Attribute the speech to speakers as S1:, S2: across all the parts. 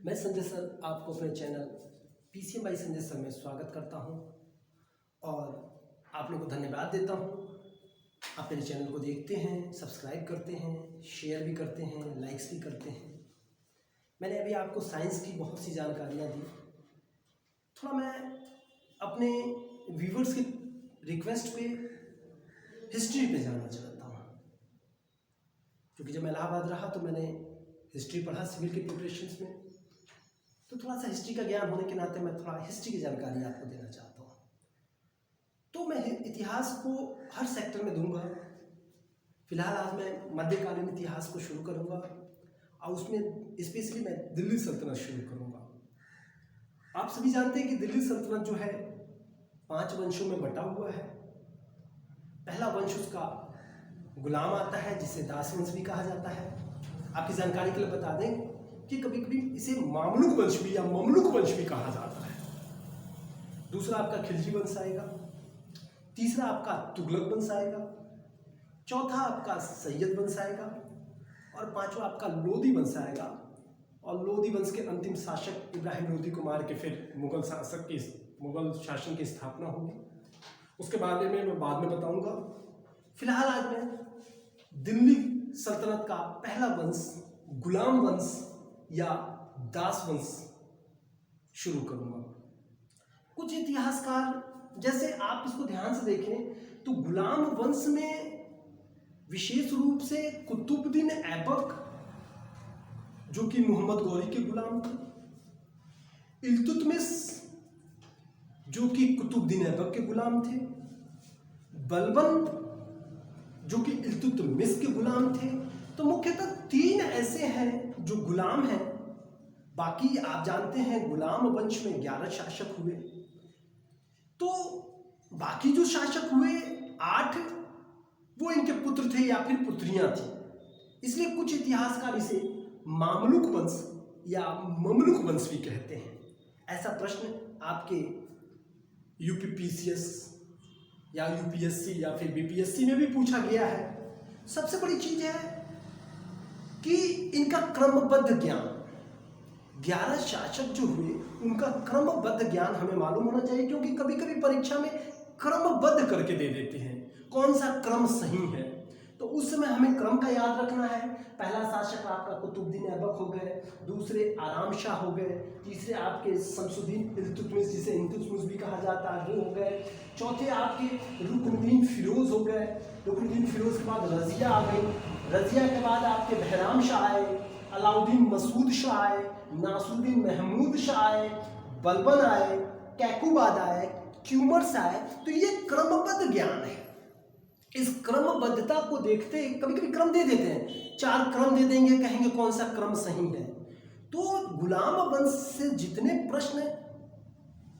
S1: मैं संजय सर आपको अपने channel PCM by Sanjay sir में स्वागत करता हूं और आप लोगों को धन्यवाद देता हूं। आप मेरे चैनल को देखते हैं, सब्सक्राइब करते हैं, शेयर भी करते हैं, लाइक्स भी करते हैं। मैंने अभी आपको साइंस की बहुत सी जानकारियां दी। थोड़ा मैं अपने व्यूवर्स की रिक्वेस्ट पे हिस्ट्री पे जाना चाहता हूँ, क्योंकि जब मैं इलाहाबाद रहा तो मैंने हिस्ट्री पढ़ा सिविल के प्रिपरेशंस में, तो थोड़ा सा हिस्ट्री का ज्ञान होने के नाते मैं थोड़ा हिस्ट्री की जानकारी आपको देना चाहता हूँ। तो मैं इतिहास को हर सेक्टर में दूंगा। फिलहाल आज मैं मध्यकालीन इतिहास को शुरू करूंगा और उसमें स्पेशली मैं दिल्ली सल्तनत शुरू करूंगा। आप सभी जानते हैं कि दिल्ली सल्तनत जो है 5 वंशों में बटा हुआ है। पहला वंश उसका गुलाम आता है, जिसे दास वंश भी कहा जाता है। आपकी जानकारी के लिए बता दें कि कभी कभी इसे मामलुक वंश भी या ममलुक वंश भी कहा जाता है। दूसरा आपका खिलजी वंश आएगा, तीसरा आपका तुगलक वंश आएगा, चौथा आपका सैयद वंश आएगा और पांचवा आपका लोदी वंश आएगा। और लोदी वंश के अंतिम शासक इब्राहिम लोदी को मार के फिर मुगल शासन की स्थापना होगी। उसके बारे में मैं बाद में बताऊंगा। फिलहाल आज मैं दिल्ली सल्तनत का पहला वंश गुलाम वंश या दास वंश शुरू करूंगा। कुछ इतिहासकार, जैसे आप इसको ध्यान से देखें तो गुलाम वंश में विशेष रूप से कुतुबुद्दीन ऐबक जो कि मोहम्मद गौरी के गुलाम थे, इल्तुतमिश जो कि कुतुबुद्दीन ऐबक के गुलाम थे, बलबन जो कि इल्तुतमिश के गुलाम थे। तो मुख्यतः 3 ऐसे हैं जो गुलाम हैं। बाकी आप जानते हैं गुलाम वंश में 11 शासक हुए। तो बाकी जो शासक हुए 8 वो इनके पुत्र थे या फिर पुत्रियां थी। इसलिए कुछ इतिहासकार इसे मामलुक वंश या ममलुक वंश भी कहते हैं। ऐसा प्रश्न आपके यूपीपीसीएस या यूपीएससी या फिर बीपीएससी में भी पूछा गया है। सबसे बड़ी चीज है कि इनका क्रमबद्ध ज्ञान, 11 शासक जो हुए उनका क्रमबद्ध ज्ञान हमें मालूम होना चाहिए, क्योंकि कभी कभी परीक्षा में क्रमबद्ध करके दे देते हैं कौन सा क्रम सही है। तो उस समय हमें क्रम का याद रखना है। पहला शासक आपका कुतुबुद्दीन ऐबक हो गए, दूसरे आराम शाह हो गए, तीसरे आपके शमसुद्दीन इल्तुतमिश जिसे इल्तुतमिश भी कहा जाता है वो हो गए, चौथे आपके रुकनुद्दीन फिरोज हो गए, रुकनुद्दीन फिरोज के बाद रजिया आ गई, रजिया के बाद आपके बहराम शाह आए, अलाउद्दीन मसूद शाह आए, नासरुद्दीन महमूद शाह आए, बलबन आए, कैकुबाद आए, क्यूमर्स आए। तो ये क्रमबद्ध ज्ञान है। इस क्रमबद्धता को देखते कभी कभी क्रम दे देते हैं, 4 क्रम दे देंगे, कहेंगे कौन सा क्रम सही है। तो गुलाम वंश से जितने प्रश्न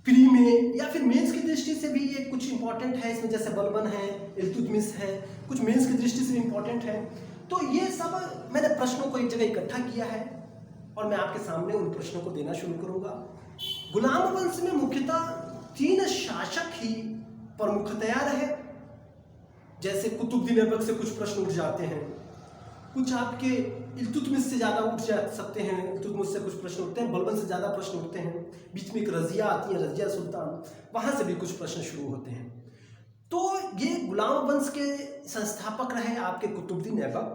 S1: प्री में या फिर मेंस की दृष्टि से भी ये कुछ इंपॉर्टेंट है इसमें, जैसे बलबन है, इल्तुतमिश है, कुछ मेंस की दृष्टि से भी इंपॉर्टेंट है। तो ये सब मैंने प्रश्नों को एक जगह इकट्ठा किया है और मैं आपके सामने उन प्रश्नों को देना शुरू करूंगा। गुलाम वंश में मुख्यतः 3 शासक ही प्रमुखतया रहे। जैसे कुतुबुद्दीन ऐबक से कुछ प्रश्न उठ जाते हैं, कुछ आपके इल्तुतमिश से ज़्यादा उठ जा सकते हैं, इल्तुतमिश से कुछ प्रश्न उठते हैं, बलबन से ज़्यादा प्रश्न उठते हैं, बीच में एक रजिया आती है, रजिया सुल्तान, वहाँ से भी कुछ प्रश्न शुरू होते हैं। तो ये गुलाम वंश के संस्थापक रहे आपके कुतुबुद्दीन ऐबक।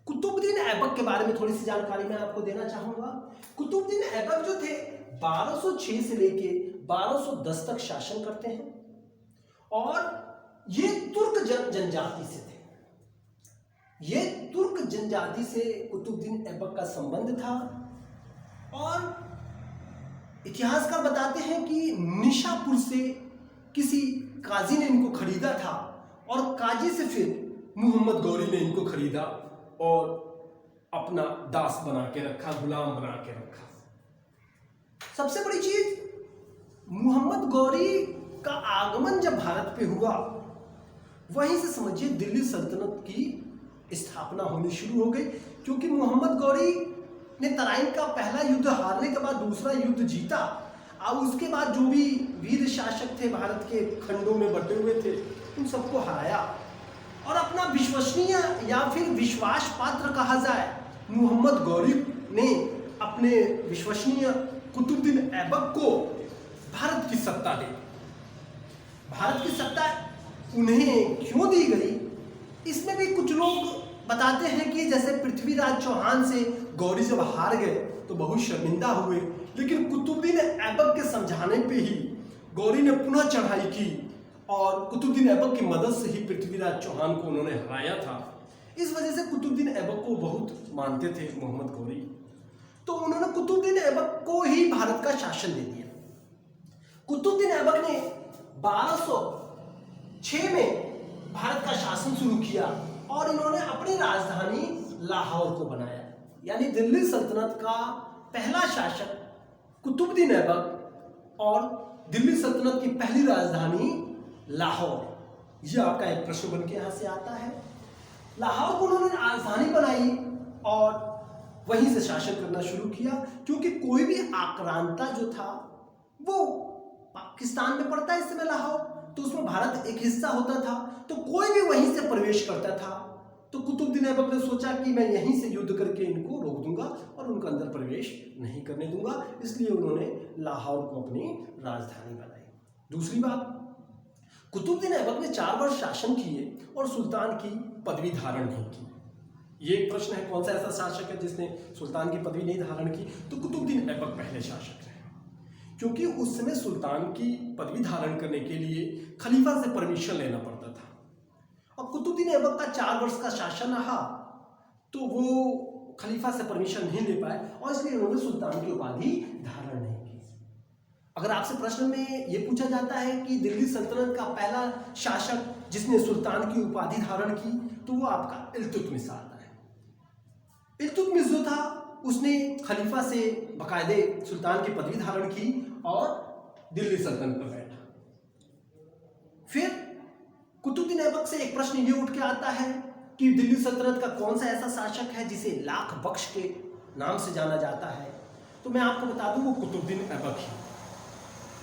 S1: कुतुबुद्दीन ऐबक के बारे में थोड़ी सी जानकारी मैं आपको देना चाहूँगा। कुतुबुद्दीन ऐबक जो थे 1206 से लेके 1210 तक शासन करते हैं और ये तुर्क जनजाति से थे। ये तुर्क जनजाति से कुतुबुद्दीन ऐबक का संबंध था और इतिहासकार बताते हैं कि निशापुर से किसी काजी ने इनको खरीदा था और काजी से फिर मोहम्मद गौरी ने इनको खरीदा और अपना दास बना के रखा, गुलाम बना के रखा। सबसे बड़ी चीज, मोहम्मद गौरी का आगमन जब भारत पे हुआ वहीं से समझिए दिल्ली सल्तनत की स्थापना होनी शुरू हो गई, क्योंकि मोहम्मद गौरी ने तराइन का पहला युद्ध हारने के बाद दूसरा युद्ध जीता और उसके बाद जो भी वीर शासक थे भारत के खंडों में बटे हुए थे उन सबको हराया और अपना विश्वसनीय या फिर विश्वास पात्र कहा जाए मोहम्मद गौरी ने अपने विश्वसनीय कुतुबुद्दीन ऐबक को भारत की सत्ता दी। भारत की सत्ता उन्हें क्यों दी गई, इसमें भी कुछ लोग बताते हैं कि जैसे पृथ्वीराज चौहान से गौरी जब हार गए तो बहुत शर्मिंदा हुए, लेकिन कुतुबुद्दीन ऐबक के समझाने पे ही गौरी ने पुनः चढ़ाई की और कुतुबुद्दीन ऐबक की मदद से ही पृथ्वीराज चौहान को उन्होंने हराया था। इस वजह से कुतुबुद्दीन ऐबक को बहुत मानते थे मोहम्मद गौरी। तो उन्होंने कुतुबुद्दीन ऐबक को ही भारत का शासन दे दिया। कुतुबुद्दीन ऐबक ने 1206 में भारत का शासन शुरू किया और इन्होंने अपनी राजधानी लाहौर को बनाया। यानी दिल्ली सल्तनत का पहला शासक कुतुबुद्दीन ऐबक और दिल्ली सल्तनत की पहली राजधानी लाहौर। यह आपका एक प्रश्न बन के यहां से आता है। लाहौर को उन्होंने राजधानी बनाई और वहीं से शासन करना शुरू किया, क्योंकि कोई भी आक्रांता जो था वो पाकिस्तान में पड़ता है इस समय लाहौर, तो उसमें भारत एक हिस्सा होता था, तो कोई भी वहीं से प्रवेश करता था। तो कुतुबुद्दीन ऐबक ने सोचा कि मैं यहीं से युद्ध करके इनको रोक दूंगा और उनका अंदर प्रवेश नहीं करने दूंगा, इसलिए उन्होंने लाहौर को अपनी राजधानी बनाई। दूसरी बात, कुतुबुद्दीन ऐबक ने 4 वर्ष शासन किए और सुल्तान की पदवी धारण नहीं की। ये एक प्रश्न है, कौन सा ऐसा शासक है जिसने सुल्तान की पदवी नहीं धारण की? तो कुतुबुद्दीन ऐबक पहले शासक रहे, क्योंकि उस समय सुल्तान की पदवी धारण करने के लिए खलीफा से परमिशन लेना पड़ता था और कुतुबुद्दीन ऐबक का 4 वर्ष का शासन रहा, तो वो खलीफा से परमिशन नहीं ले पाए और इसलिए उन्होंने सुल्तान की उपाधि धारण नहीं की। अगर आपसे प्रश्न में ये पूछा जाता है कि दिल्ली सल्तनत का पहला शासक जिसने सुल्तान की उपाधि धारण की, तो वो आपका इल्तुतमिश आता है। इल्तुतमिश जो था उसने खलीफा से बाकायदे सुल्तान की पदवी धारण की और दिल्ली सल्तनत पर बैठा। फिर कुतुबुद्दीन ऐबक से एक प्रश्न ये उठ के आता है कि दिल्ली सल्तनत का कौन सा ऐसा शासक है जिसे लाख बख्श के नाम से जाना जाता है? तो मैं आपको बता दूं, वो कुतुबुद्दीन ऐबक ही।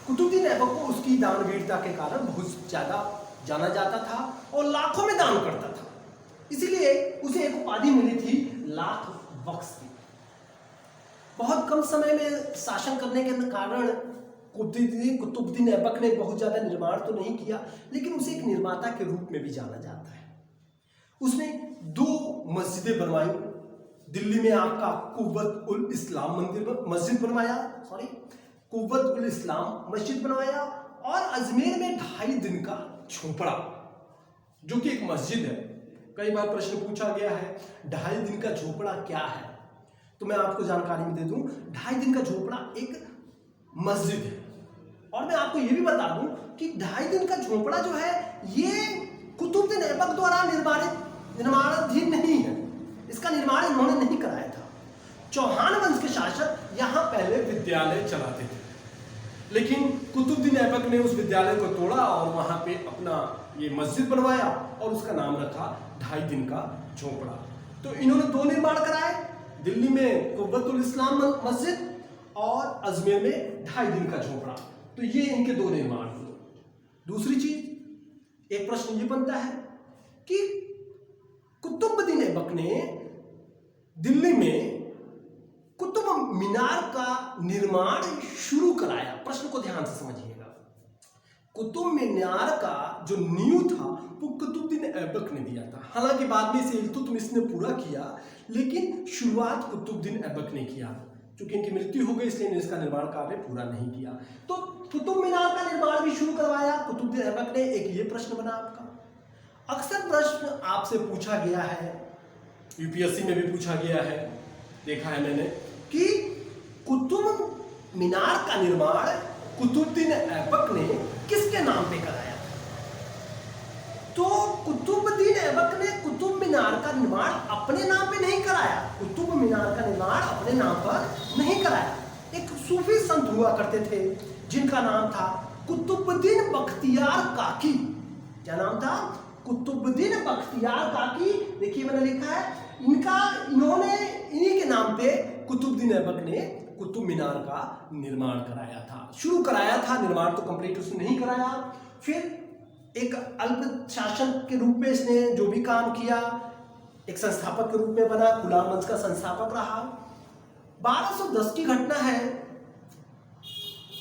S1: कुतुबुद्दीन ऐबक को उसकी दानवीरता के कारण बहुत ज्यादा जाना जाता था और लाखों में दान करता था, इसीलिए उसे एक उपाधि मिली थी लाख बख्श की। बहुत कम समय में शासन करने के कारण कुतुबुद्दीन ऐबक ने बहुत ज्यादा निर्माण तो नहीं किया, लेकिन उसे एक निर्माता के रूप में भी जाना जाता है। उसने 2 मस्जिदें बनवाई। दिल्ली में आपका कुव्वत उल इस्लाम मस्जिद बनवाया, कुव्वत उल इस्लाम मस्जिद बनवाया और अजमेर में 2.5 दिन का झोपड़ा, जो कि एक मस्जिद है। कई बार प्रश्न पूछा गया है 2.5 दिन का झोपड़ा क्या है, तो मैं आपको जानकारी में दे दूं, 2.5 दिन का झोपड़ा एक मस्जिद है। और मैं आपको यह भी बता दूं कि 2.5 दिन का झोपड़ा जो है ये कुतुबुद्दीन ऐबक द्वारा निर्माणाधीन नहीं है, इसका निर्माण इन्होंने नहीं कराया था। चौहान वंश के शासक यहाँ पहले विद्यालय चलाते थे, लेकिन कुतुबुद्दीन ऐबक ने उस विद्यालय को तोड़ा और वहां पे अपना ये मस्जिद बनवाया और उसका नाम रखा 2.5 दिन का झोपड़ा। तो इन्होंने 2 निर्माण कराए, दिल्ली में कुव्वत उल इस्लाम मस्जिद और अजमेर में 2.5 दिन का झोपड़ा। तो ये इनके 2 निर्माण हुए। दूसरी चीज, एक प्रश्न ये बनता है कि कुतुबुद्दीन ऐबक ने दिल्ली में कुतुब मीनार का निर्माण शुरू कराया। प्रश्न को ध्यान से समझिएगा, कुतुब मीनार का जो नींव था वो कुतुबुद्दीन ऐबक ने दिया था। हालांकि बाद में इसे इल्तुतमिश ने पूरा किया, लेकिन शुरुआत कुतुबुद्दीन ऐबक ने किया। चूंकि इनकी मृत्यु हो गई इसलिए इसका निर्माण कार्य पूरा नहीं किया। तो कुतुब मीनार का निर्माण भी शुरू करवाया कुतुबुद्दीन ऐबक ने। एक ये प्रश्न बना आपका। अक्सर प्रश्न आपसे पूछा गया है, यूपीएससी में भी पूछा गया है, देखा है मैंने, कि कुतुब मीनार का निर्माण कुतुबुद्दीन ऐबक ने किसके नाम पे कराया? तो कुतुबुद्दीन ऐबक ने कुतुब मीनार का निर्माण अपने नाम पे नहीं कराया, कुतुब मीनार का निर्माण अपने नाम पर नहीं कराया। एक सूफी संत हुआ करते थे जिनका नाम था कुतुबुद्दीन बख्तियार काकी। क्या नाम था? कुतुबुद्दीन बख्तियार काकी। देखिए मैंने लिखा है, इन्होंने इन्हीं के नाम पे कुतुबुद्दीन ऐबक ने कुतुब मीनार का निर्माण कराया था, शुरू कराया था। निर्माण तो कंप्लीट उसने नहीं कराया। फिर एक अल्प शासन के रूप में इसने जो भी काम किया, एक संस्थापक के रूप में बना, गुलाम वंश का संस्थापक रहा। 1210 की घटना है।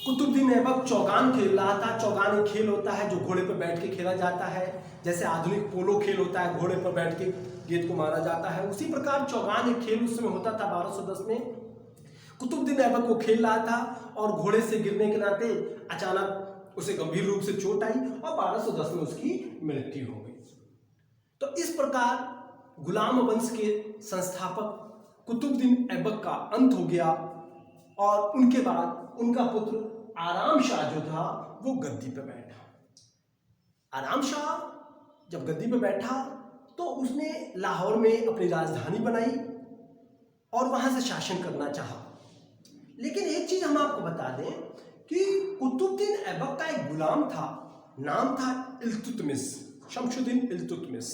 S1: कुतुबुद्दीन ऐबक चौगान खेल रहा था। चौगान एक खेल होता है जो घोड़े पर बैठ के खेला जाता है, जैसे आधुनिक पोलो खेल होता है, घोड़े पर बैठ के गेंद को मारा जाता है, उसी प्रकार चौगान एक खेल उस समय होता था 1210 में। कुतुबुद्दीन ऐबक को खेल रहा था और घोड़े से गिरने के नाते अचानक उसे गंभीर रूप से चोट आई और 1210 में उसकी मृत्यु हो गई। तो इस प्रकार गुलाम वंश के संस्थापक कुतुबुद्दीन ऐबक का अंत हो गया और उनके बाद उनका पुत्र आराम शाह जो था वो गद्दी पे बैठा। आराम शाह जब गद्दी पे बैठा तो उसने लाहौर में अपनी राजधानी बनाई और वहां से शासन करना चाहा। लेकिन एक चीज हम आपको बता दें कि कुतुबुद्दीन ऐबक का एक गुलाम था, नाम था इल्तुतमिश, शमशुद्दीन इल्तुतमिश।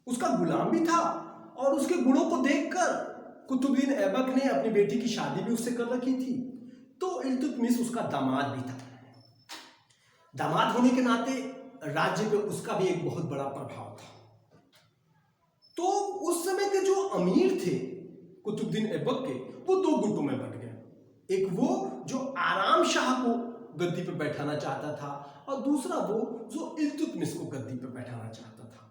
S1: उसका गुलाम भी था और उसके गुणों को देखकर कुतुबुद्दीन ऐबक ने अपनी बेटी की शादी भी उससे कर रखी थी। तो इल्तुतमिश उसका दामाद भी था। दामाद होने के नाते राज्य पे उसका भी एक बहुत बड़ा प्रभाव था। तो उस समय के जो अमीर थे कुतुबुद्दीन ऐबक के, वो दो गुटों में बंट गए। एक वो जो आराम शाह को गद्दी पे बैठाना चाहता था और दूसरा वो जो इल्तुतमिश को गद्दी पे बैठाना चाहता था।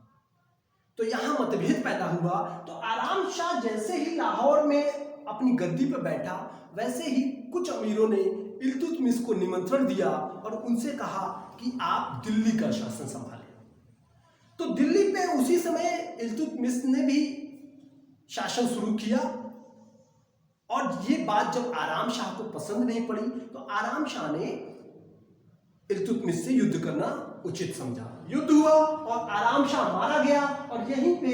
S1: तो यहां मतभेद पैदा हुआ। तो आराम शाह जैसे ही लाहौर में अपनी गद्दी पे बैठा, वैसे ही कुछ अमीरों ने इल्तुतमिश को निमंत्रण दिया और उनसे कहा कि आप दिल्ली का शासन संभालें। तो दिल्ली पे उसी समय इल्तुतमिश ने भी शासन शुरू किया और ये बात जब आराम शाह को पसंद नहीं पड़ी तो आराम शाह ने इल्तुतमिश से युद्ध करना उचित समझा। युद्ध हुआ और आराम शाह मारा गया और यहीं पे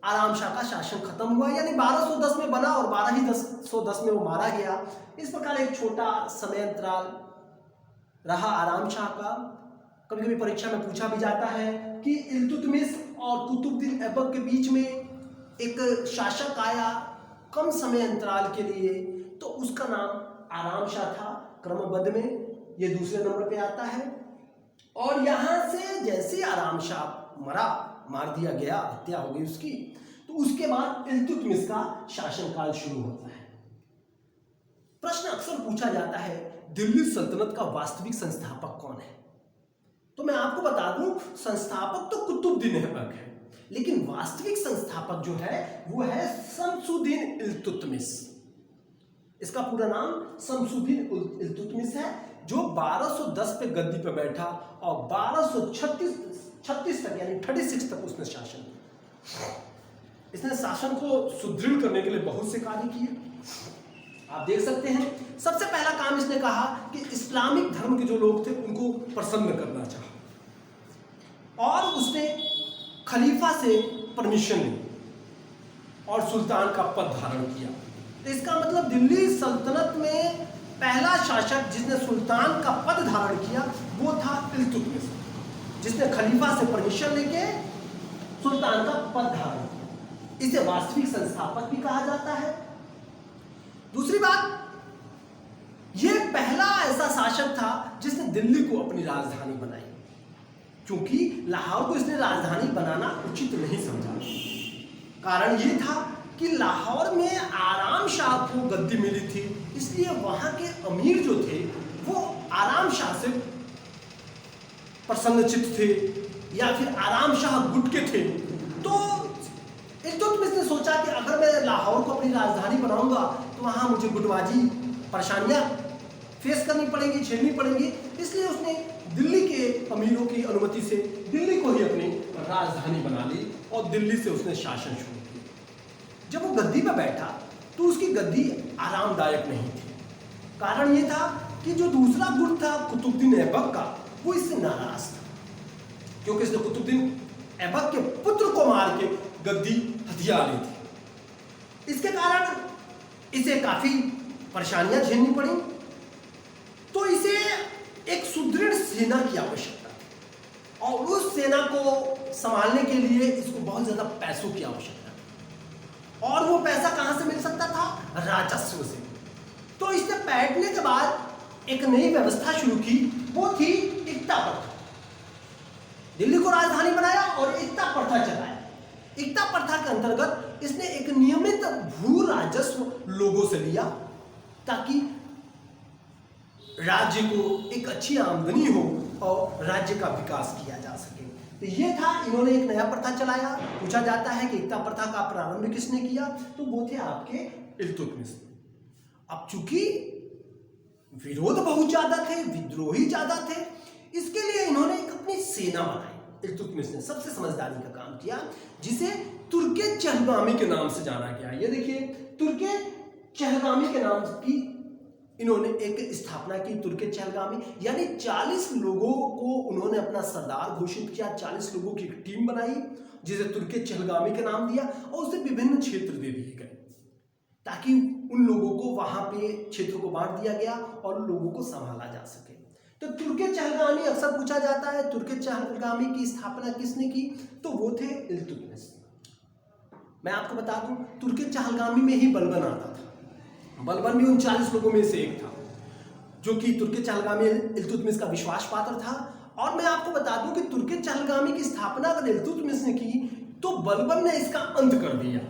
S1: आराम शाह का शासन खत्म हुआ। यानी 1210 में बना और 1210 में वो मारा गया। इस प्रकार एक छोटा समय अंतराल रहा आराम शाह का। कभी कभी परीक्षा में पूछा भी जाता है कि इल्तुतमिश और कुतुबुद्दीन ऐबक के बीच में एक शासक आया कम समय अंतराल के लिए, तो उसका नाम आराम शाह था। क्रमबद्ध में ये दूसरे नंबर पे आता है। और यहां से जैसे आराम शाह मार दिया गया, हत्या हो गई उसकी, तो उसके बाद इल्तुतमिश का शासनकाल शुरू होता है। प्रश्न अक्सर पूछा जाता है दिल्ली सल्तनत का वास्तविक संस्थापक कौन है? तो मैं आपको बता दूं, संस्थापक तो कुतुबुद्दीन ऐबक है, लेकिन वास्तविक संस्थापक जो है वो है शमसुद्दीन इल्तुतमिश। इसका पूरा नाम शमसुद्दीन इल्तुतमिश है, जो 1210 पे गद्दी पे बैठा और 1236 तक यानी 36 तक उसने शासन किया। इसने शासन को सुदृढ़ करने के लिए बहुत से कार्य किए। आप देख सकते हैं सबसे पहला काम इसने कहा कि इस्लामिक धर्म के जो लोग थे उनको प्रसन्न करना चाहा और उसने खलीफा से परमिशन ली और सुल्तान का पद धारण किया। तो इसका मतलब दिल्ली सल्तनत में पहला शासक जिसने सुल्तान का पद धारण किया वो था इल्तुतमिश, जिसने खलीफा से परमिशन लेके सुल्तान का पद धारण किया। इसे वास्तविक संस्थापक भी कहा जाता है। दूसरी बात, यह पहला ऐसा शासक था जिसने दिल्ली को अपनी राजधानी बनाई, क्योंकि लाहौर को इसने राजधानी बनाना उचित नहीं समझा। कारण यह था कि लाहौर में आराम शाह को गद्दी मिली थी, इसलिए वहां के अमीर जो थे वो आराम शाह से प्रसन्नचित्त थे या फिर आराम शाह गुट के थे। तो इल्तुतमिश ने सोचा कि अगर मैं लाहौर को अपनी राजधानी बनाऊंगा तो वहां मुझे गुटबाजी परेशानियां फेस करनी पड़ेंगी, झेलनी पड़ेंगी। इसलिए उसने दिल्ली के अमीरों की अनुमति से दिल्ली को ही अपनी राजधानी बना ली और दिल्ली से उसने शासन शुरू किया। जब वो गद्दी पर बैठा तो उसकी गद्दी आरामदायक नहीं थी। कारण ये था कि जो दूसरा गुट था कुतुबुद्दीन ऐबक का, वो इससे नाराज था, क्योंकि इसने कुतुबुद्दीन ऐबक के पुत्र को मार के गद्दी हथिया ली थी। इसके कारण इसे काफी परेशानियां झेलनी पड़ी। तो इसे एक सुदृढ़ सेना की आवश्यकता थी और उस सेना को संभालने के लिए इसको बहुत ज्यादा पैसों की आवश्यकता थी। और वो पैसा कहां से मिल सकता था? राजस्व से। तो इसने बैठने के बाद एक नई व्यवस्था शुरू की, वो थी इक्ता प्रथा। दिल्ली को राजधानी बनाया और इक्ता प्रथा चलाया। इक्ता प्रथा के अंतर्गत इसने एक नियमित भू राजस्व लोगों से लिया ताकि राज्य को एक अच्छी आमदनी हो और राज्य का विकास किया जा सके। तो ये था, इन्होंने एक नया प्रथा चलाया। पूछा जाता है कि एकता प्रथा का प्रारंभ किसने किया, तो वो थे आपके इल्तुतमिश। अब चूंकि विरोध बहुत ज्यादा थे, विद्रोही ज्यादा थे, इसके लिए इन्होंने एक अपनी सेना बनाई। इल्तुतमिश ने सबसे समझदारी का काम किया, जिसे तुर्के चहलगामी के नाम से जाना गया। ये देखिए, तुर्के चहलगामी के नाम की इन्होंने एक स्थापना की। तुर्के चहलगामी यानी 40 लोगों को उन्होंने अपना सरदार घोषित किया। 40 लोगों की एक टीम बनाई जिसे तुर्के चहलगामी का नाम दिया और उसे विभिन्न क्षेत्र दे दिए गए ताकि उन लोगों को वहां पे क्षेत्र को बांट दिया गया और लोगों को संभाला जा सके। तो तुर्के चहलगामी अक्सर पूछा जाता है, तुर्के चहलगामी की स्थापना किसने की, तो वो थे इल्तुतमिश। मैं आपको बता दूं, तुर्के चहलगामी में ही बलबन आता था। बलबन भी उन 40 लोगों में से एक था जो कि तुर्के चहलगामी इल्तुतमिश का विश्वास पात्र था। और मैं आपको बता दूं कि तुर्के चहलगामी की स्थापना अगर इल्तुतमिश ने की तो बलबन ने इसका अंत कर दिया।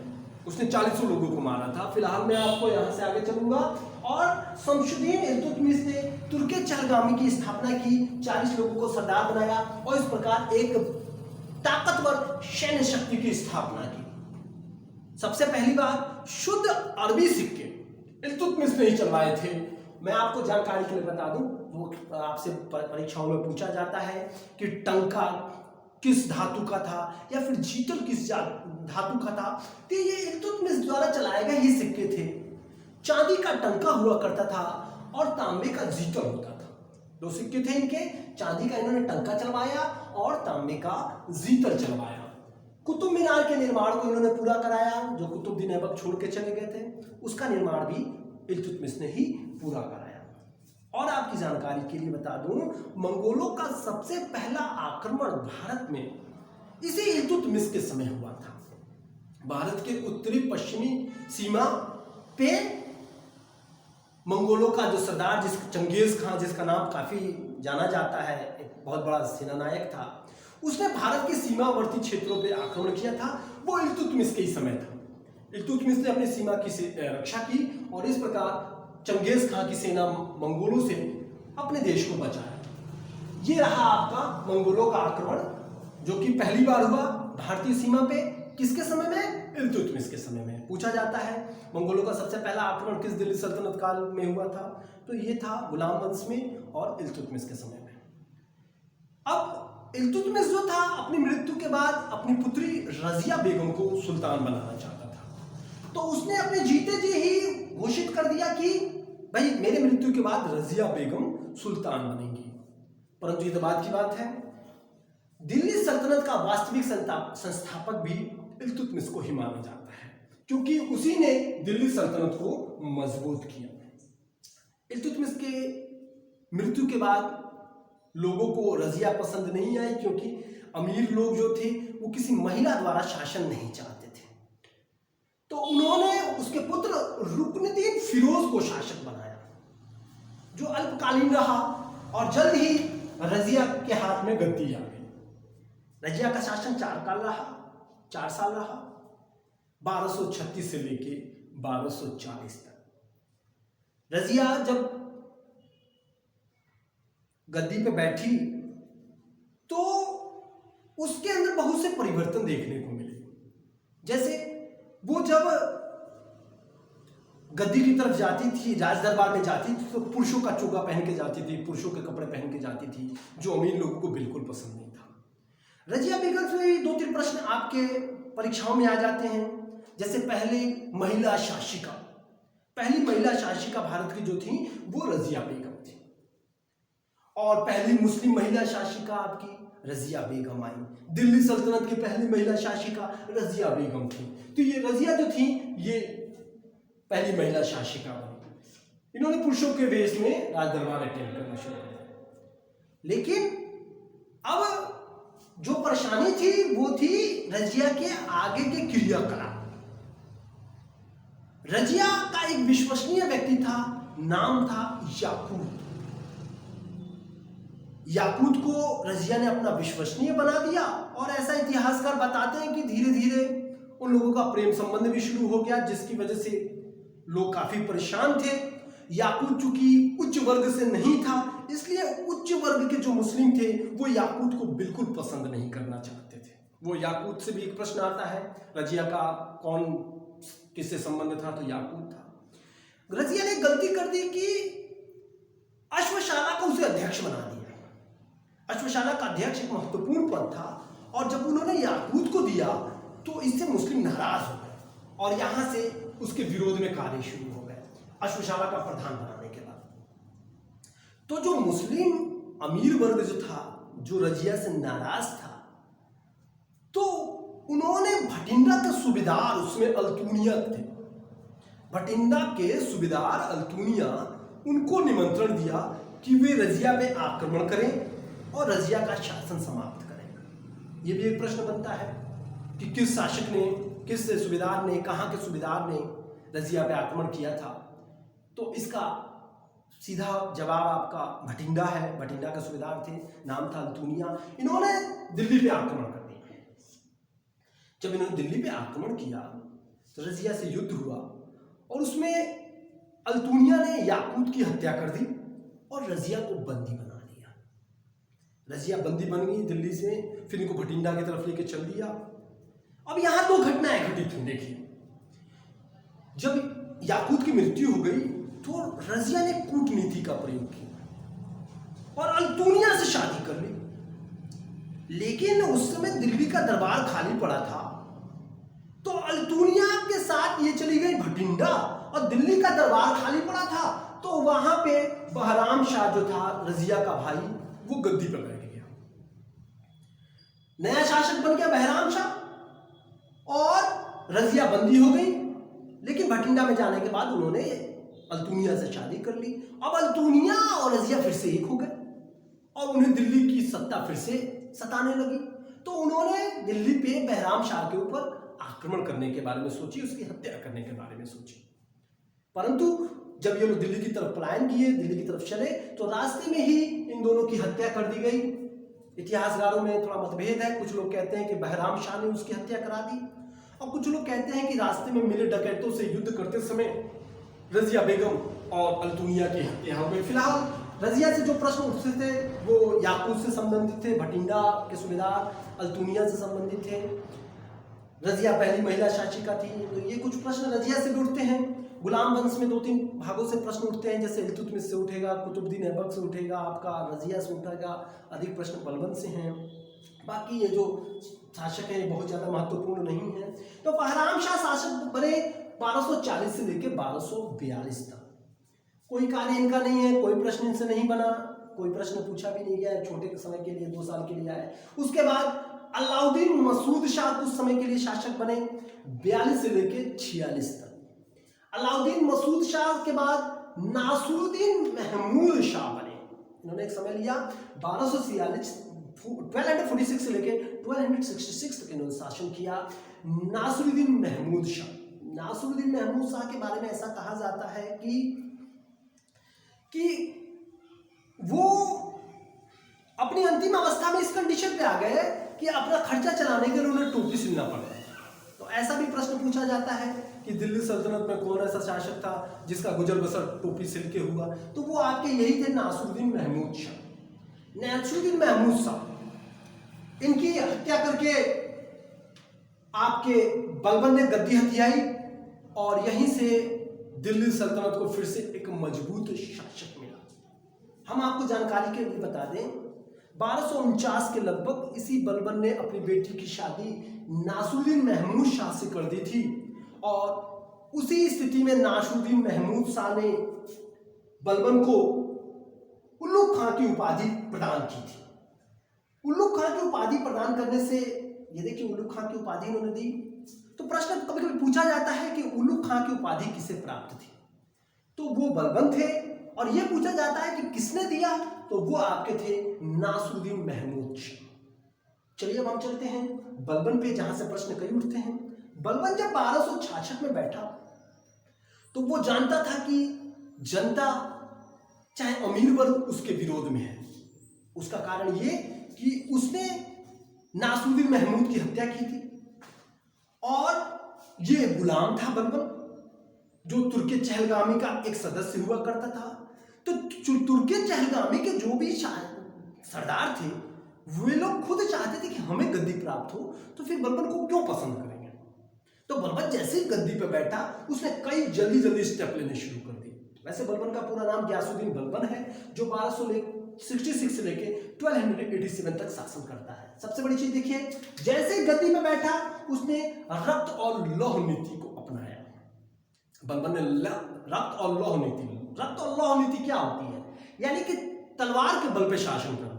S1: उसने 40 लोगों को मारा था। फिलहाल मैं आपको यहां से आगे चलूंगा। और शमशुद्दीन इल्तुतमिश ने तुर्के चहलगामी की स्थापना की, 40 लोगों को सरदार बनाया और इस प्रकार एक ताकतवर सैन्य शक्ति की स्थापना की। सबसे पहली बार शुद्ध अरबी सिक्के इल्तुतमिश ने ही चलवाए थे। मैं आपको जानकारी के लिए बता दूं, वो आपसे परीक्षाओं में पूछा जाता है कि टंका किस धातु का था या फिर जीतल किस धातु का था। तो ये इल्तुतमिश द्वारा चलाए गए ही सिक्के थे। चांदी का टंका हुआ करता था और तांबे का जीतल होता था। 2 सिक्के थे इनके। चांदी का इन्होंने टंका चलवाया और तांबे का जीतल चलवाया। कुतुब मीनार के निर्माण को इन्होंने पूरा कराया, जो कुतुबुद्दीन ऐबक छोड़ के चले गए थे। उसका निर्माण भी इल्तुतमिश ने ही पूरा कराया। और आपकी जानकारी के लिए बता दूं, मंगोलों का सबसे पहला आक्रमण भारत में इसी इल्तुतमिश के समय हुआ था। भारत के उत्तरी पश्चिमी सीमा पे मंगोलों का जो सरदार चंगेज खान, जिसका नाम काफी जाना जाता है, एक बहुत बड़ा सेनानायक था, उसने भारत के सीमावर्ती क्षेत्रों पे आक्रमण किया था। वो इल्तुतमिश के ही समय था। इल्तुतमिश ने अपनी सीमा की रक्षा की और इस प्रकार चंगेज खान की सेना मंगोलों से अपने देश को बचाया। ये रहा आपका मंगोलों का आक्रमण, जो कि पहली बार हुआ भारतीय सीमा पे। किसके समय में? इल्तुतमिश के समय में। पूछा जाता है मंगोलों का सबसे पहला आक्रमण किस दिल्ली सल्तनत काल में हुआ था, तो ये था गुलाम वंश में और इल्तुतमिश के समय में। अब इल्तुतमिश जो था, अपनी मृत्यु के बाद अपनी पुत्री रजिया बेगम को सुल्तान बनाना चाहता था। तो उसने अपने जीते जी ही घोषित कर दिया कि भाई मेरे मृत्यु के बाद रजिया बेगम सुल्तान बनेंगी। परंतु ये तो बात की बात है, दिल्ली सल्तनत का वास्तविक संस्थापक भी इल्तुतमिश को ही माना जाता है, क्योंकि उसी ने दिल्ली सल्तनत को मजबूत किया। इल्तुतमिश के मृत्यु के बाद लोगों को रजिया पसंद नहीं आई, क्योंकि अमीर लोग जो थे वो किसी महिला द्वारा शासन नहीं चाहते थे। तो उन्होंने उसके पुत्र रुकनुद्दीन फिरोज को शासक बनाया, जो अल्पकालीन रहा और जल्द ही रजिया के हाथ में गद्दी आ गई। रजिया का शासन 4 साल रहा, 1236 से लेके 1240 तक। रजिया जब गद्दी पे बैठी तो उसके अंदर बहुत से परिवर्तन देखने को मिले। जैसे वो जब गद्दी की तरफ जाती थी, राज दरबार में जाती थी, तो पुरुषों का चोगा पहन के जाती थी, पुरुषों के कपड़े पहन के जाती थी, जो अमीर लोगों को बिल्कुल पसंद नहीं था। रजिया बेगम से 2-3 प्रश्न आपके परीक्षाओं में आ जाते हैं। जैसे पहली महिला शासिका भारत की जो थी वो रजिया बेगम थी, और पहली मुस्लिम महिला शासिका आपकी रजिया बेगम आई। दिल्ली सल्तनत की पहली महिला शासिका रजिया बेगम थी। तो ये रजिया जो थी ये पहली महिला शासिका बनी। इन्होंने पुरुषों के वेश में राज दरबार अटेंड करना शुरू कर दिया। लेकिन अब जो परेशानी थी वो थी रजिया के आगे के क्रियाकलाप। रजिया का एक विश्वसनीय व्यक्ति था, नाम था याकूत। याकूत को रजिया ने अपना विश्वसनीय बना दिया, और ऐसा इतिहासकार बताते हैं कि धीरे धीरे उन लोगों का प्रेम संबंध भी शुरू हो गया, जिसकी वजह से लोग काफी परेशान थे। याकूत चूंकि उच्च वर्ग से नहीं था, इसलिए उच्च वर्ग के जो मुस्लिम थे वो याकूत को बिल्कुल पसंद नहीं करना चाहते थे। वो याकूत से भी एक प्रश्न आता है, रजिया का कौन किससे संबंध था, तो याकूत था। रजिया ने गलती कर दी कि अश्वशाला को उसे अध्यक्ष बना दिया। अश्वशाला का अध्यक्ष एक महत्वपूर्ण पद था, और जब उन्होंने याकूत को दिया तो इससे मुस्लिम नाराज हो गए और यहां से उसके विरोध में कार्य शुरू हो गए अश्वशाला का प्रधान बनाने के बाद। तो जो मुस्लिम अमीर वर्ग जो था, जो रजिया से नाराज था, तो उन्होंने भटिंडा के सूबेदार, उसमें अल्तुनिया थे, भटिंडा के सूबेदार अल्तुनिया, उनको निमंत्रण दिया कि वे रजिया पे आक्रमण करें और रजिया का शासन समाप्त करें। यह भी एक प्रश्न बनता है कि किस शासक ने, किस सूबेदार ने, कहां के सूबेदार ने रजिया पे आक्रमण किया था। तो इसका सीधा जवाब आपका भटिंडा है। भटिंडा के सूबेदार थे, नाम था अल्तुनिया। इन्होंने दिल्ली पे आक्रमण कर दिया। जब इन्होंने दिल्ली पे आक्रमण किया तो रजिया से युद्ध हुआ और उसमें अल्तुनिया ने याकूत की हत्या कर दी और रजिया को बंदी बना लिया। रजिया बंदी बन गई दिल्ली से, फिर इनको भटिंडा की तरफ लेके चल दिया। अब यहां दो घटनाएं घटित हुई। देखिए, जब याकूत की मृत्यु हो गई तो रजिया ने कूटनीति का प्रयोग किया और अल्तुनिया से शादी कर ली। लेकिन उस समय दिल्ली का दरबार खाली पड़ा था, तो अल्तुनिया के साथ ये चली गई भटिंडा और दिल्ली का दरबार खाली पड़ा था, तो वहां पे बहराम शाह जो था, रजिया का भाई, वो गद्दी पर बैठ गया। नया शासक बन गया बहराम शाह और रजिया बंदी हो गई। लेकिन भटिंडा में जाने के बाद उन्होंने अल्तुनिया से शादी कर ली। अब अल्तुनिया और रजिया फिर से एक हो गए और उन्हें दिल्ली की सत्ता फिर से सताने लगी। तो उन्होंने दिल्ली पे बहराम शाह के ऊपर आक्रमण करने के बारे में सोची, उसकी हत्या करने के बारे में सोची। परंतु जब ये लोग दिल्ली की तरफ पलायन किए, दिल्ली की तरफ चले, तो रास्ते में ही इन दोनों की हत्या कर दी गई। इतिहासकारों में थोड़ा मतभेद है। कुछ लोग कहते हैं कि बहराम शाह ने उसकी हत्या करा दी और कुछ लोग कहते हैं कि रास्ते में मिले डकैतों से युद्ध करते समय रजिया बेगम और अल्तुनिया की हत्या हो गई। फिलहाल रजिया से जो प्रश्न उठते थे वो याकूत से संबंधित थे, भटिंडा के सूबेदार अल्तुनिया से संबंधित थे। रजिया पहली महिला शासिका थी, तो ये कुछ प्रश्न रजिया से भी उठते हैं। गुलाम वंश में 2-3 भागों से प्रश्न उठते हैं, जैसे इल्तुतमिश से उठेगा, कुतुबुद्दीन ऐबक से उठेगा, आपका रजिया से उठेगा। अधिक प्रश्न बलबन से हैं। बाकी ये जो शासक है बहुत ज्यादा महत्वपूर्ण नहीं है। तो बहराम शाह शासक बने 1240 से लेकर 1242 तक। कोई कार्य इनका नहीं है, कोई प्रश्न इनसे नहीं बना, कोई प्रश्न पूछा भी नहीं गया। छोटे समय के लिए 2 साल के लिए आए। उसके बाद अलाउद्दीन मसूद शाह कुछ समय के लिए शासक बने 42 से लेकर 46 तक। अलाउद्दीन मसूद शाह के बाद नासरुद्दीन महमूद शाह बने। इन्होंने एक समय लिया 1246 से लेकर 1266 तक इन्होंने शासन किया। नासरुद्दीन महमूद शाह, नासरुद्दीन महमूद शाह के बारे में ऐसा कहा जाता है कि वो अपनी अंतिम अवस्था में इस कंडीशन पे आ गए कि अपना खर्चा चलाने के लिए उन्हें टोपी सिलना पड़ा। तो ऐसा भी प्रश्न पूछा जाता है कि दिल्ली सल्तनत में कौन ऐसा शासक था जिसका गुजर बसर टोपी सिल के हुआ, तो वो आपके यही थे, नासरुद्दीन महमूद शाह। नासरुद्दीन महमूद शाह, इनकी हत्या करके आपके बलबन ने गद्दी हथियाई और यहीं से दिल्ली सल्तनत को फिर से एक मजबूत शासक मिला। हम आपको जानकारी के लिए बता दें, 1249 के लगभग इसी बलबन ने अपनी बेटी की शादी नासरुद्दीन महमूद शाह से कर दी थी और उसी स्थिति में नासरुद्दीन महमूद शाह ने बलबन को उल्लू खां की उपाधि प्रदान की थी। उल्लू खां की उपाधि प्रदान करने से, ये देखिए उल्लू खां की उपाधि उन्होंने दी। तो प्रश्न कभी कभी पूछा जाता है कि उल्लू खां की उपाधि किसे प्राप्त थी, तो वो बलबन थे। और यह पूछा जाता है कि किसने दिया, तो वो आपके थे नासरुद्दीन महमूद शाह। चलिए अब हम चलते हैं बलबन पे, जहां से प्रश्न कई उठते हैं। बलबन जब 1266 में बैठा तो वो जानता था कि जनता चाहे अमीर वर्ग उसके विरोध में है। उसका कारण ये कि उसने नासरुद्दीन महमूद की हत्या की थी और ये गुलाम था बलबन, जो तुर्के चहलगामी का एक सदस्य हुआ करता था। तो तुर्के चहलगामी के जो भी सरदार थे वे लोग खुद चाहते थे कि हमें गद्दी प्राप्त हो, तो फिर बलबन को क्यों पसंद करेंगे। तो बलबन जैसे ही गद्दी पे बैठा उसने कई जल्दी जल्दी स्टेप लेने शुरू कर दिए। वैसे बलबन का पूरा नाम गयासुद्दीन बलबन है, जो 1266 से लेके 1287 तक शासन करता है। सबसे बड़ी चीज देखिए, जैसे ही गद्दी पे बैठा उसने रक्त और लौह नीति को अपनाया। बलबन ने रक्त और लौह नीति। रक्त और लौह नीति क्या होती है? यानी कि तलवार के बल पे शासन करना,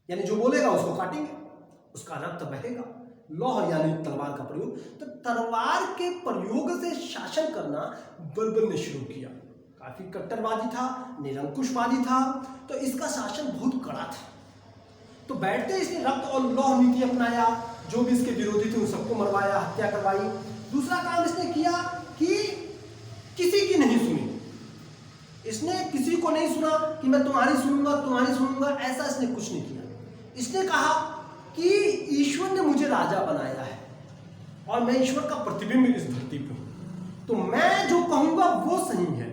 S1: यानी जो बोलेगा उसको काटेंगे, उसका रक्त बहेगा। लौह यानी तलवार का प्रयोग, तो तलवार के प्रयोग से शासन करना बलबन ने शुरू किया। काफी कट्टरवादी था, निरंकुशवादी था, तो इसका शासन बहुत कड़ा था। तो बैठते इसने रक्त और लौह नीति अपनाया, जो भी इसके विरोधी थे उन सबको मरवाया, हत्या करवाई। दूसरा काम इसने किया कि किसी की नहीं सुनी। इसने किसी को नहीं सुना कि मैं तुम्हारी सुनूंगा, ऐसा इसने कुछ नहीं किया। इसने कहा कि ईश्वर ने मुझे राजा बनाया है और मैं ईश्वर का प्रतिबिंब इस धरती पर हूं, तो मैं जो कहूंगा वो सही है,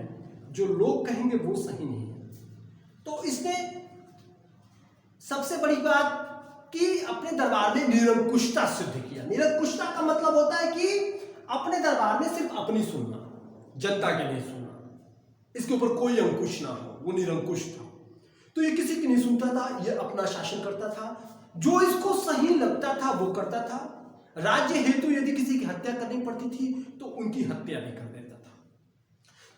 S1: जो लोग कहेंगे वो सही नहीं है। तो इसने सबसे बड़ी बात कि अपने दरबार में निरंकुशता सिद्ध किया। निरंकुशता का मतलब होता है कि अपने दरबार में सिर्फ अपनी सुनना, जनता के नहीं सुनना, इसके ऊपर कोई अंकुश ना हो, वो निरंकुश था। तो ये किसी की नहीं सुनता था, ये अपना शासन करता था, जो इसको सही लगता था वो करता था। राज्य हेतु यदि किसी की हत्या करनी पड़ती थी तो उनकी हत्या भी कर देता था।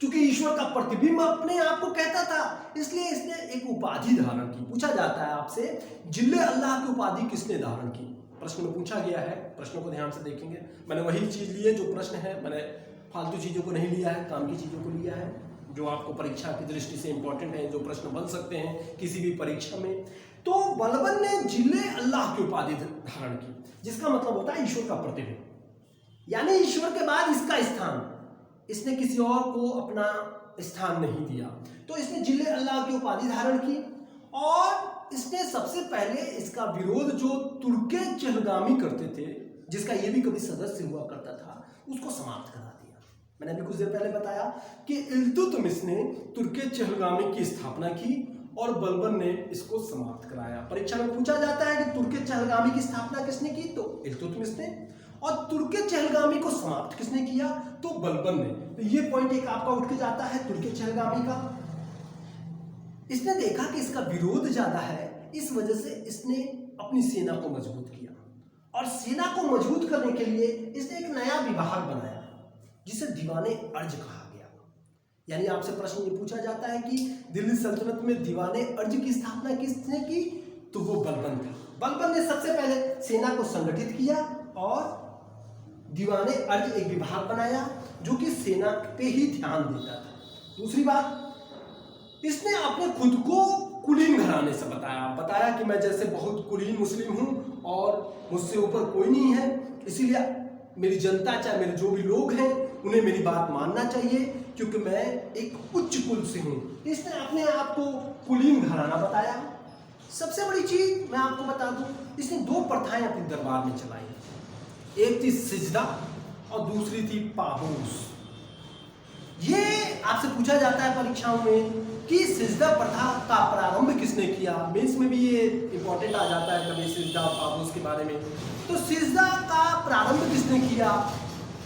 S1: क्योंकि ईश्वर का प्रतिबिंब अपने आप को कहता था, इसलिए इसने एक उपाधि धारण की। पूछा जाता है आपसे, जिल्ले अल्लाह की उपाधि किसने धारण की? प्रश्न में पूछा गया है, प्रश्नों को ध्यान से देखेंगे। मैंने वही चीज ली है जो प्रश्न है, मैंने फालतू चीजों को नहीं लिया है, काम की चीजों को लिया है, जो आपको परीक्षा की दृष्टि से इंपॉर्टेंट है, जो प्रश्न बन सकते हैं किसी भी परीक्षा में। तो बलबन ने जिले अल्लाह की उपाधि धारण की, जिसका मतलब होता है ईश्वर का प्रतिबिंब, यानी ईश्वर के बाद इसका स्थान, इसने किसी और को अपना स्थान नहीं दिया। तो इसने जिले अल्लाह की उपाधि धारण की और इसने सबसे पहले इसका विरोध जो तुर्के चहलगामी करते थे, जिसका ये भी कभी सदस्य हुआ करता था, उसको समाप्त करा दिया। मैंने अभी कुछ देर पहले बताया कि इल्तुतमिश ने तुर्के चहलगामी की स्थापना की और बलबन ने इसको समाप्त कराया। परीक्षा में पूछा जाता है कि तुर्के चहलगामी की स्थापना किसने की? तो इल्तुतमिश ने। और तुर्के चहलगामी को समाप्त किसने किया? तो बलबन ने। तो ये पॉइंट एक आपका उठ के जाता है तुर्के चहलगामी का। इसने देखा कि इसका विरोध ज्यादा है, इस वजह से इसने अपनी सेना को मजबूत किया और सेना को मजबूत करने के लिए इसने एक नया विभाग बनाया जिसे दीवाने अर्ज कहा गया। यानी आपसे प्रश्न ये पूछा जाता है कि दिल्ली सल्तनत में दीवाने अर्ज की स्थापना किसने की? तो वो बलबन था। बलबन ने सबसे पहले सेना को संगठित किया और दीवाने अर्ज एक विभाग बनाया जो कि सेना पे ही ध्यान देता था। दूसरी बात, इसने अपने खुद को कुलीन घराने से बताया कि मैं जैसे बहुत कुलीन मुस्लिम हूं और मुझसे ऊपर कोई नहीं है, इसीलिए मेरी जनता, चाहे मेरे जो भी लोग हैं, उन्हें मेरी बात मानना चाहिए क्योंकि मैं एक उच्च कुल से हूं। इसने अपने आप को कुलीन घराना बताया। सबसे बड़ी चीज मैं आपको बता दूं, इसने दो प्रथाएं अपने दरबार में चलाई। एक थी सिजदा और दूसरी थी पाबूस। ये आपसे पूछा जाता है परीक्षाओं में कि सिजदा प्रथा का प्रारंभ किसने किया। मेंस में भी ये इंपॉर्टेंट आ जाता है कभी सिजदा और पाबूस के बारे में। तो सिजदा का प्रारंभ किसने किया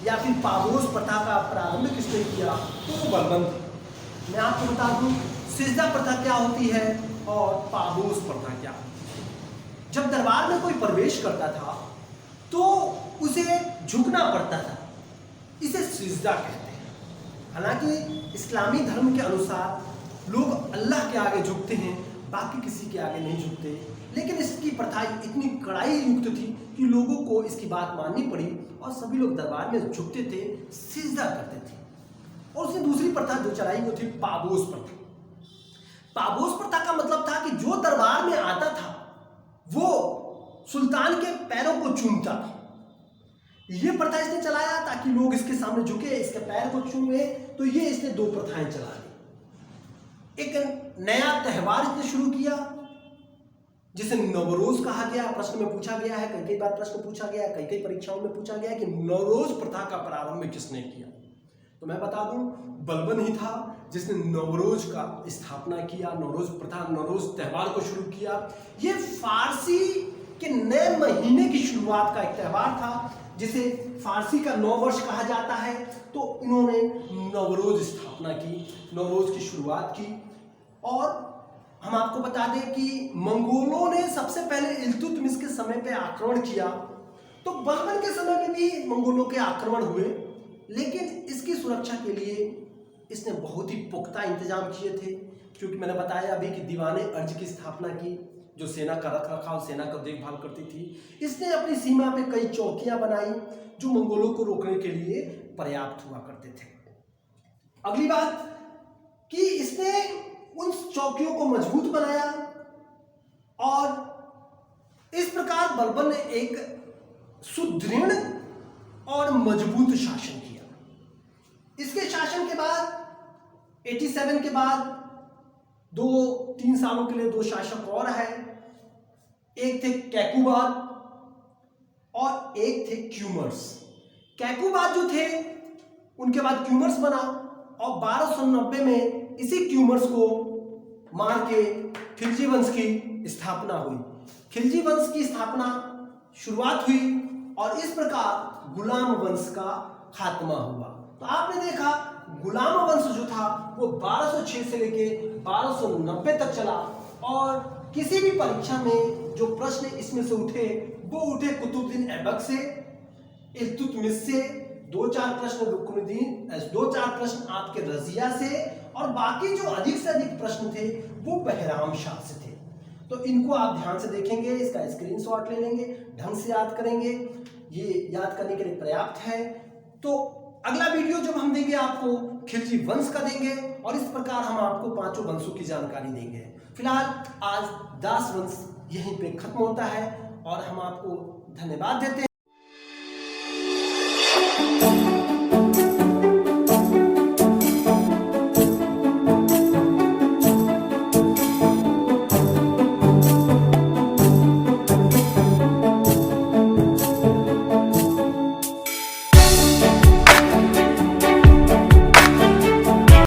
S1: या फिर पाबूस प्रथा का प्रारंभ किसने किया? तो वो बलबन थे। मैं आपको बता दूं सिजदा प्रथा क्या होती है और पाबूस प्रथा क्या होती है। जब दरबार में कोई प्रवेश करता था तो उसे झुकना पड़ता था, इसे सिजदा कहते हैं। हालांकि इस्लामी धर्म के अनुसार लोग अल्लाह के आगे झुकते हैं, बाकी किसी के आगे नहीं झुकते, लेकिन इसकी प्रथा इतनी कड़ाई युक्त थी कि लोगों को इसकी बात माननी पड़ी और सभी लोग दरबार में झुकते थे, सिजदा करते थे। और उसने दूसरी प्रथा जो चलाई वो थी पाबोस प्रथा। पाबोस प्रथा का मतलब था कि जो दरबार में आता था वो सुल्तान के पैरों को चूमता था। ये प्रथा इसने चलाया ताकि लोग इसके सामने झुके, इसके पैर को चूमे। तो ये इसने दो प्रथाएं चला दी। एक नया त्यौहार इसने शुरू किया जिसे नवरोज कहा गया। प्रश्न में पूछा गया है, कई कई बार प्रश्न पूछा गया है, कई कई परीक्षाओं में पूछा गया है कि नवरोज प्रथा का प्रारंभ किसने किया। तो मैं बता दूं, बलबन ही था जिसने नवरोज का स्थापना किया, नवरोज प्रथा, नवरोज त्योहार को शुरू किया। ये फारसी के नए महीने की शुरुआत का एक त्योहार था जिसे फारसी का नव वर्ष कहा जाता है। तो इन्होंने नवरोज स्थापना की, नवरोज की शुरुआत की। और हम आपको बता दें कि मंगोलों ने सबसे पहले इल्तुतमिश के समय पे आक्रमण किया। तो बलबन के समय में भी मंगोलों के आक्रमण हुए, लेकिन इसकी सुरक्षा के लिए इसने बहुत ही पुख्ता इंतजाम किए थे। क्योंकि मैंने बताया अभी कि दीवाने अर्ज की स्थापना की, जो सेना का रख रखाव, सेना का देखभाल करती थी। इसने अपनी सीमा पे कई चौकियां बनाई जो मंगोलों को रोकने के लिए पर्याप्त हुआ करते थे। अगली बात कि इसने उन चौकियों को मजबूत बनाया और इस प्रकार बलबन ने एक सुदृढ़ और मजबूत शासन किया। इसके शासन के बाद 87 के बाद 2-3 सालों के लिए 2 शासक और है। एक थे कैकुबाद और एक थे क्यूमर्स। कैकुबाद जो थे उनके बाद क्यूमर्स बना और 1290 में इसी क्यूमर्स को मार के खिलजी वंश की स्थापना हुई। खिलजी वंश की स्थापना शुरुआत हुई और इस प्रकार गुलाम वंश का खात्मा हुआ। तो आपने देखा गुलाम वंश जो था वो 1206 से लेके 1290 तक चला और किसी भी परीक्षा में जो प्रश्न इसमें से उठे वो उठे कुतुबुद्दीन ऐबक से, इल्तुतमिश से, 2-4 प्रश्न रुकनुद्दीन, 2-4 प्रश्न आपके रजिया से और बाकी जो अधिक से अधिक प्रश्न थे वो बहराम शाह से थे। तो इनको आप ध्यान से देखेंगे, इसका स्क्रीनशॉट ले लेंगे, ढंग से याद करेंगे, ये याद करने के लिए पर्याप्त है। तो अगला वीडियो जब हम देंगे आपको खिलजी वंश का देंगे और इस प्रकार हम आपको 5 वंशों की जानकारी देंगे। फिलहाल आज दास वंश यहीं पे खत्म होता है और हम आपको धन्यवाद देते हैं।